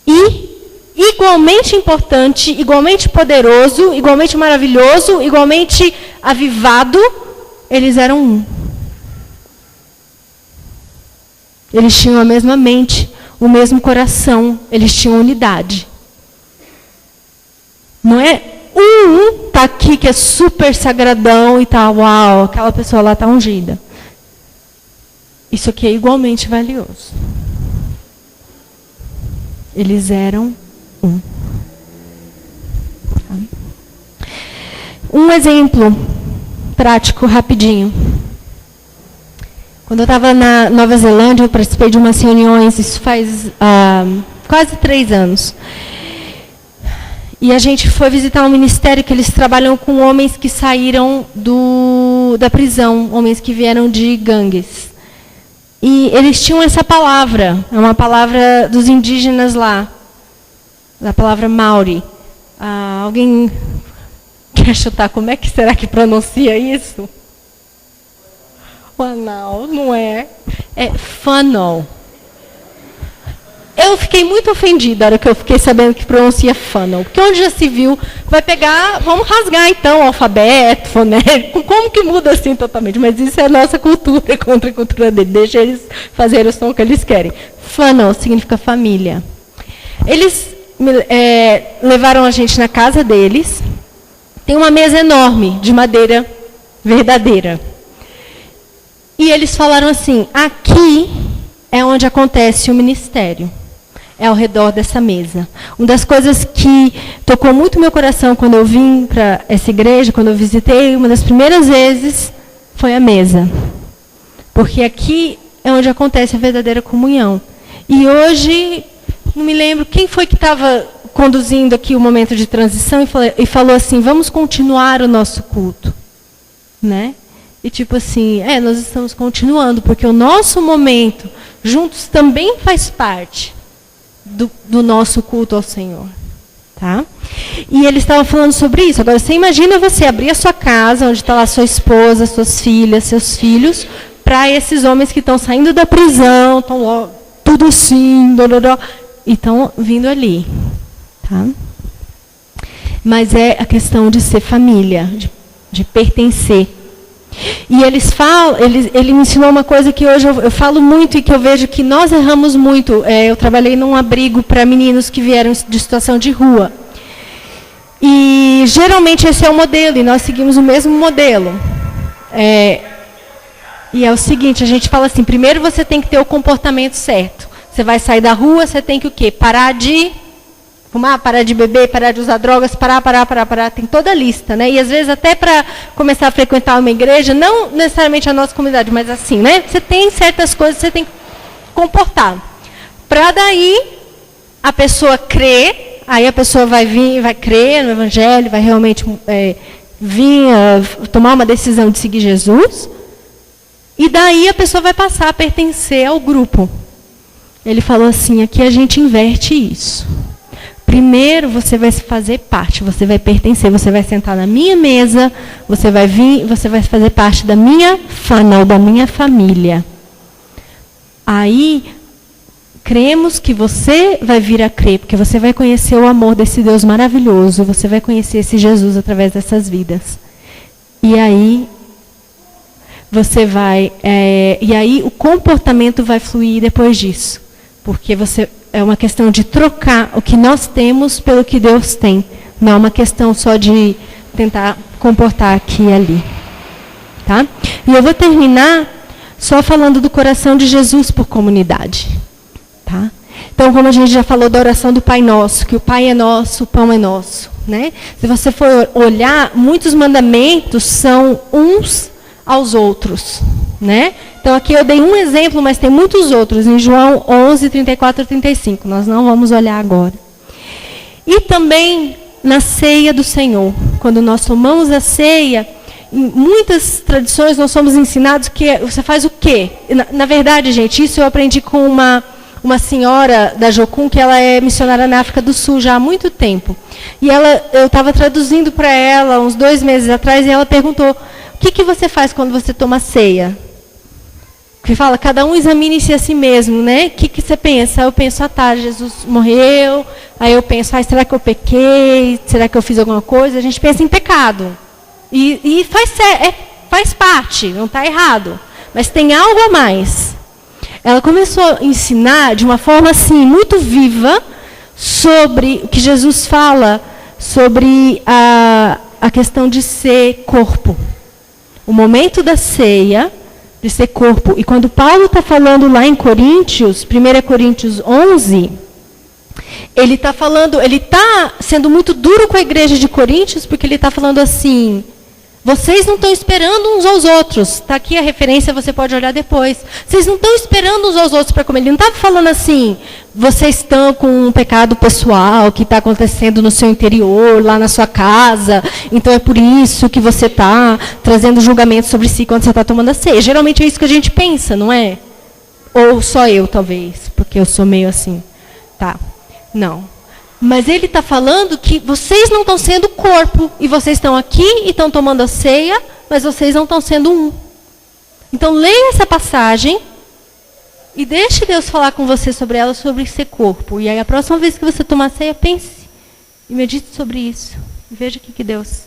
E igualmente importante, igualmente poderoso, igualmente maravilhoso, igualmente avivado, eles eram um. Eles tinham a mesma mente, o mesmo coração, eles tinham unidade. Não é tá aqui que é super sagradão e tá, uau, aquela pessoa lá tá ungida. Isso aqui é igualmente valioso. Eles eram um. Um exemplo prático, rapidinho. Quando eu estava na Nova Zelândia, eu participei de umas reuniões, isso faz quase 3 anos. E a gente foi visitar um ministério que eles trabalham com homens que saíram da prisão, homens que vieram de gangues. E eles tinham essa palavra, é uma palavra dos indígenas lá, da palavra Maori. Alguém quer chutar como é que será que pronuncia isso? Wanau, não é? É funnel. Eu fiquei muito ofendida na hora que eu fiquei sabendo que pronuncia funnel. Porque onde já se viu, vai pegar, vamos rasgar então o alfabeto, fonérico, como que muda assim totalmente? Mas isso é a nossa cultura contra a cultura dele. Deixa eles fazerem o som que eles querem. Funnel significa família. Eles levaram a gente na casa deles. Tem uma mesa enorme, de madeira verdadeira. E eles falaram assim, aqui é onde acontece o ministério. É ao redor dessa mesa. Uma das coisas que tocou muito meu coração quando eu vim para essa igreja, quando eu visitei, uma das primeiras vezes, foi a mesa. Porque aqui é onde acontece a verdadeira comunhão. E hoje, não me lembro quem foi que estava conduzindo aqui o momento de transição e falou assim, vamos continuar o nosso culto. Né? E tipo assim, nós estamos continuando, porque o nosso momento juntos também faz parte do nosso culto ao Senhor. Tá? E ele estava falando sobre isso. Agora, você imagina você abrir a sua casa, onde está lá sua esposa, suas filhas, seus filhos, para esses homens que estão saindo da prisão, estão lá, tudo assim, e estão vindo ali. Tá? Mas é a questão de ser família, de pertencer. E ele me ensinou uma coisa que hoje eu falo muito e que eu vejo que nós erramos muito. Eu trabalhei num abrigo para meninos que vieram de situação de rua. E geralmente esse é o modelo, e nós seguimos o mesmo modelo. E é o seguinte, a gente fala assim, primeiro você tem que ter o comportamento certo. Você vai sair da rua, você tem que o quê? Parar de fumar, parar de beber, parar de usar drogas, parar. Tem toda a lista, né? E às vezes até para começar a frequentar uma igreja, não necessariamente a nossa comunidade, mas assim, né? Você tem certas coisas que você tem que comportar. Para daí a pessoa crer, aí a pessoa vai vir, vai crer no Evangelho, vai realmente vir tomar uma decisão de seguir Jesus. E daí a pessoa vai passar a pertencer ao grupo. Ele falou assim, aqui a gente inverte isso. Primeiro você vai fazer parte, você vai pertencer, você vai sentar na minha mesa, você vai vir, você vai fazer parte da minha da minha família. Aí, cremos que você vai vir a crer, porque você vai conhecer o amor desse Deus maravilhoso, você vai conhecer esse Jesus através dessas vidas. E aí, e aí o comportamento vai fluir depois disso. Porque é uma questão de trocar o que nós temos pelo que Deus tem. Não é uma questão só de tentar comportar aqui e ali. Tá? E eu vou terminar só falando do coração de Jesus por comunidade. Tá? Então, como a gente já falou da oração do Pai Nosso, que o Pai é nosso, o pão é nosso. Né? Se você for olhar, muitos mandamentos são uns aos outros. Né? Então, aqui eu dei um exemplo, mas tem muitos outros, em João 11, 34 e 35. Nós não vamos olhar agora. E também na ceia do Senhor. Quando nós tomamos a ceia, em muitas tradições nós somos ensinados que você faz o quê? Na verdade, gente, isso eu aprendi com uma senhora da Jocum, que ela é missionária na África do Sul já há muito tempo. E eu estava traduzindo para ela uns 2 meses atrás, e ela perguntou, o que você faz quando você toma ceia? Que fala, cada um examine-se a si mesmo, né? O que você pensa? Eu penso, Jesus morreu. Aí eu penso, será que eu pequei? Será que eu fiz alguma coisa? A gente pensa em pecado. E faz parte, não está errado. Mas tem algo a mais. Ela começou a ensinar de uma forma assim, muito viva, sobre o que Jesus fala, sobre a questão de ser corpo. O momento da ceia, de ser corpo. E quando Paulo está falando lá em Coríntios, 1 Coríntios 11, ele está sendo muito duro com a igreja de Coríntios, porque ele está falando assim, vocês não estão esperando uns aos outros. Está aqui a referência, você pode olhar depois. Vocês não estão esperando uns aos outros para comer. Ele não estava falando assim, vocês estão com um pecado pessoal que está acontecendo no seu interior, lá na sua casa, então é por isso que você está trazendo julgamento sobre si quando você está tomando a ceia. Geralmente é isso que a gente pensa, não é? Ou só eu, talvez, porque eu sou meio assim. Tá, não. Mas ele está falando que vocês não estão sendo corpo, e vocês estão aqui e estão tomando a ceia, mas vocês não estão sendo um. Então, leia essa passagem e deixe Deus falar com você sobre ela, sobre ser corpo. E aí, a próxima vez que você tomar a ceia, pense e medite sobre isso. E veja o que Deus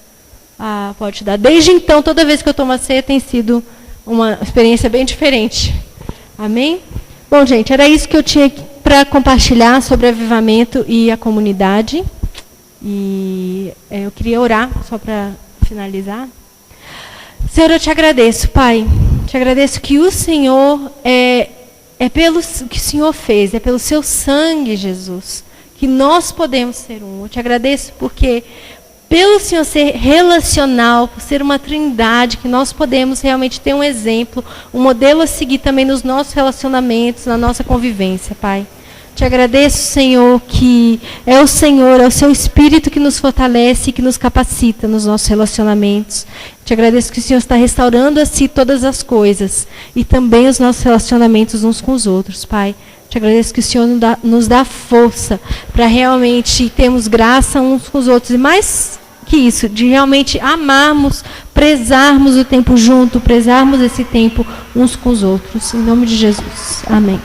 pode te dar. Desde então, toda vez que eu tomo a ceia, tem sido uma experiência bem diferente. Amém? Bom, gente, era isso que eu tinha para compartilhar sobre avivamento e a comunidade. E eu queria orar, só para finalizar. Senhor, eu te agradeço, Pai. Te agradeço que o Senhor é pelo que o Senhor fez, é pelo seu sangue, Jesus, que nós podemos ser um. Eu te agradeço porque pelo Senhor ser relacional, por ser uma trindade, que nós podemos realmente ter um exemplo, um modelo a seguir também nos nossos relacionamentos, na nossa convivência, Pai. Te agradeço, Senhor, que é o Senhor, é o Seu Espírito que nos fortalece e que nos capacita nos nossos relacionamentos. Te agradeço que o Senhor está restaurando assim todas as coisas e também os nossos relacionamentos uns com os outros, Pai. Te agradeço que o Senhor nos dá força para realmente termos graça uns com os outros. E mais que isso, de realmente amarmos, prezarmos o tempo junto, prezarmos esse tempo uns com os outros. Em nome de Jesus. Amém.